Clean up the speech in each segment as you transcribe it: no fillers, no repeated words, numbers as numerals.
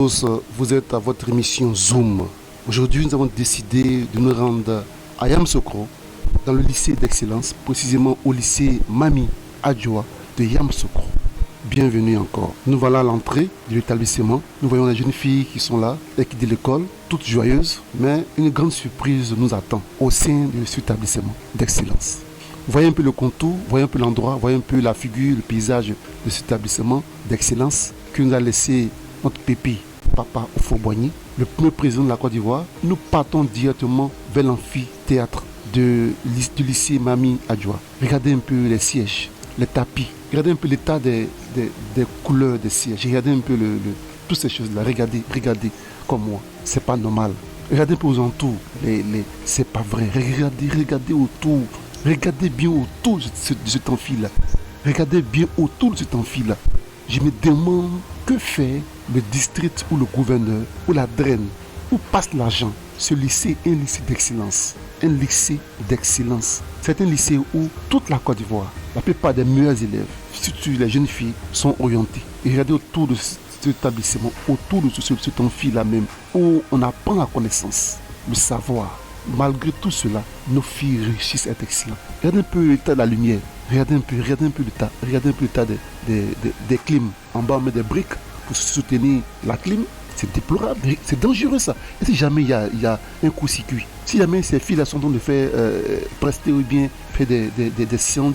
Tous, vous êtes à votre émission Zoom. Aujourd'hui, nous avons décidé de nous rendre à Yamoussoukro, dans le lycée d'excellence, précisément au lycée Mami Adjoa de Yamoussoukro. Bienvenue encore. Nous voilà à l'entrée de l'établissement. Nous voyons les jeunes filles qui sont là et qui de l'école, toutes joyeuses, mais une grande surprise nous attend au sein de cet établissement d'excellence. Voyez un peu le contour, voyez un peu l'endroit, voyez un peu la figure, le paysage de cet établissement d'excellence que nous a laissé notre pépé, Papa Houphouët-Boigny, le premier président de la Côte d'Ivoire. Nous partons directement vers l'amphithéâtre du lycée Mami Adjoa. Regardez un peu les sièges, les tapis, regardez un peu l'état des couleurs des sièges, regardez un peu toutes ces choses-là, regardez comme moi, c'est pas normal. Regardez un peu aux entours, c'est pas vrai, regardez autour, regardez bien autour de cet amphi-là, regardez bien autour de cet amphi-là. Je me demande que fait le district ou le gouverneur ou la draine, où passe l'argent. Ce lycée est un lycée d'excellence. Un lycée d'excellence. C'est un lycée où toute la Côte d'Ivoire, la plupart des meilleurs élèves, surtout les jeunes filles, sont orientés. Et regardez autour de cet établissement, autour de cet amphi-là même, où on apprend la connaissance, le savoir. Malgré tout cela, nos filles réussissent à être excellentes. Regardez un peu l'état de la lumière. Regardez un peu l'état. Regardez un peu l'état des clims. En bas, on met des briques pour soutenir la clim. C'est déplorable, c'est dangereux ça. Et si jamais il y a un coup-circuit, si jamais ces filles-là sont en train de faire prester ou bien faire des séances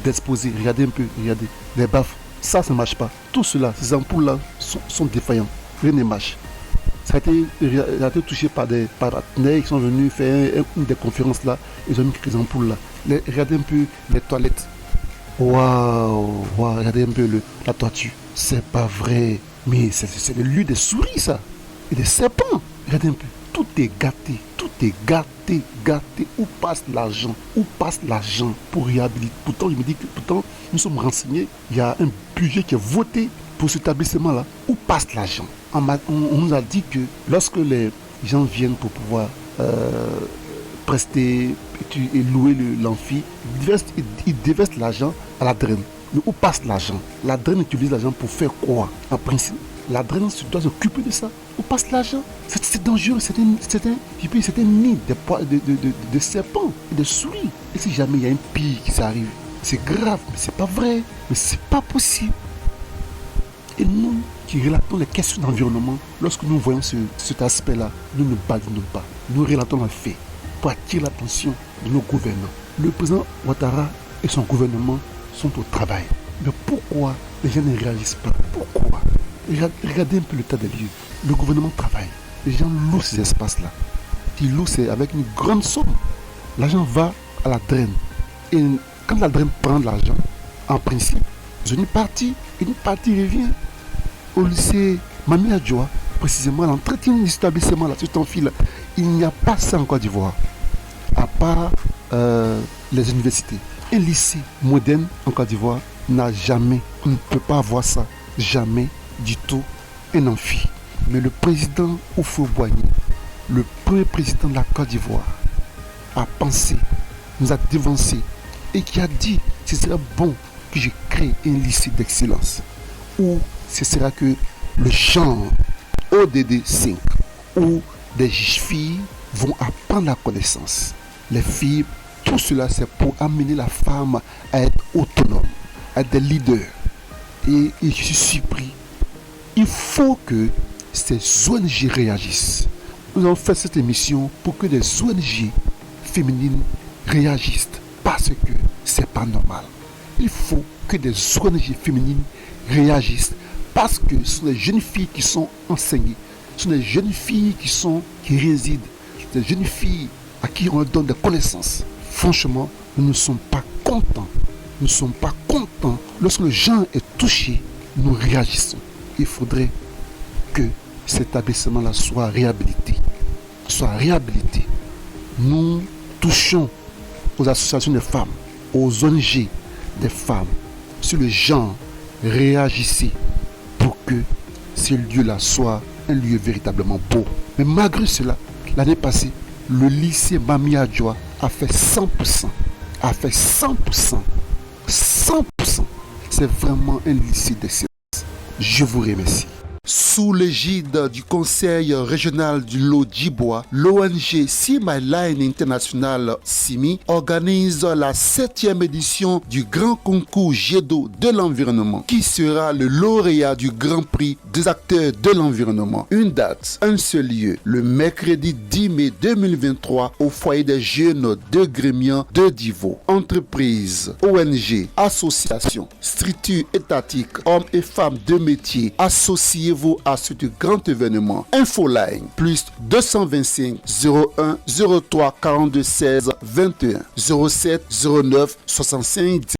d'exposer, regardez un peu, regardez, les baffes, ça ne marche pas. Tout cela, ces ampoules-là sont défaillants. Rien ne marche. Ça a été touché par des partenaires qui sont venus faire une des conférences là. Ils ont mis quelques ampoules là. Regardez un peu les toilettes. Waouh, regardez un peu la toiture. C'est pas vrai. Mais c'est le lieu des souris ça. Et des serpents. Regardez un peu. Tout est gâté. Où passe l'argent pour réhabiliter. Pourtant, je me dis que nous sommes renseignés. Il y a un budget qui est voté pour cet établissement-là. Où passe l'argent? On nous a dit que lorsque les gens viennent pour pouvoir prester et louer l'amphi, ils déversent l'argent à la draine. Mais où passe l'argent? La draine utilise l'argent pour faire quoi? En principe, la draine doit s'occuper de ça. Où passe l'argent? C'est dangereux, c'est un nid de serpents et de souris. Et si jamais il y a un pire qui s'arrive, c'est grave, mais c'est pas vrai, mais c'est pas possible. Et nous qui relatons les questions d'environnement, lorsque nous voyons cet aspect-là, nous ne badinons pas. Nous relatons les faits pour attirer l'attention de nos gouvernants. Le président Ouattara et son gouvernement sont au travail. Mais pourquoi les gens ne réagissent pas? Pourquoi? Regardez un peu l'état des lieux. Le gouvernement travaille. Les gens louent ces espaces-là. Ils louent avec une grande somme. L'argent va à la draine. Et quand la draine prend de l'argent, en principe, une partie revient au lycée Mami Adjoa, précisément à l'entretien de cet établissement là, cet amphi là. Il n'y a pas ça en Côte d'Ivoire, à part les universités. Un lycée moderne en Côte d'Ivoire n'a jamais, on ne peut pas avoir ça, jamais du tout, un amphi. Mais le président Houphouët-Boigny, le premier président de la Côte d'Ivoire, a pensé, nous a devancé et qui a dit ce serait bon que je crée un lycée d'excellence où ce sera que le genre ODD 5 où des filles vont apprendre la connaissance. Les filles, tout cela c'est pour amener la femme à être autonome, à être des leaders. Et je suis surpris. Il faut que ces ONG réagissent. Nous avons fait cette émission pour que des ONG féminines réagissent parce que c'est pas normal. Il faut que des ONG féminines réagissent parce que ce sont des jeunes filles qui sont enseignées, ce sont des jeunes filles qui résident, des jeunes filles à qui on donne des connaissances. Franchement, nous ne sommes pas contents. Nous ne sommes pas contents. Lorsque le genre est touché, nous réagissons. Il faudrait que cet établissement-là soit réhabilité. Nous touchons aux associations des femmes, aux ONG des femmes, sur le genre, réagissez pour que ce lieu-là soit un lieu véritablement beau. Mais malgré cela, l'année passée, le lycée Mami Adjoa a fait 100%. A fait 100%. 100%. C'est vraiment un lycée d'excellence. Je vous remercie. Sous l'égide du Conseil régional du Lot-Djibois, l'ONG See My Line International (CIMI) organise la 7e édition du Grand Concours Jet d'eau de l'environnement, qui sera le lauréat du Grand Prix des acteurs de l'environnement. Une date, un seul lieu, le mercredi 10 mai 2023 au foyer des jeunes de Grémian de Divo. Entreprises, ONG, associations, structures étatiques, hommes et femmes de métier, associez-vous à ce grand événement. Infoline, plus 225 01 03 42 16 21 07 09 65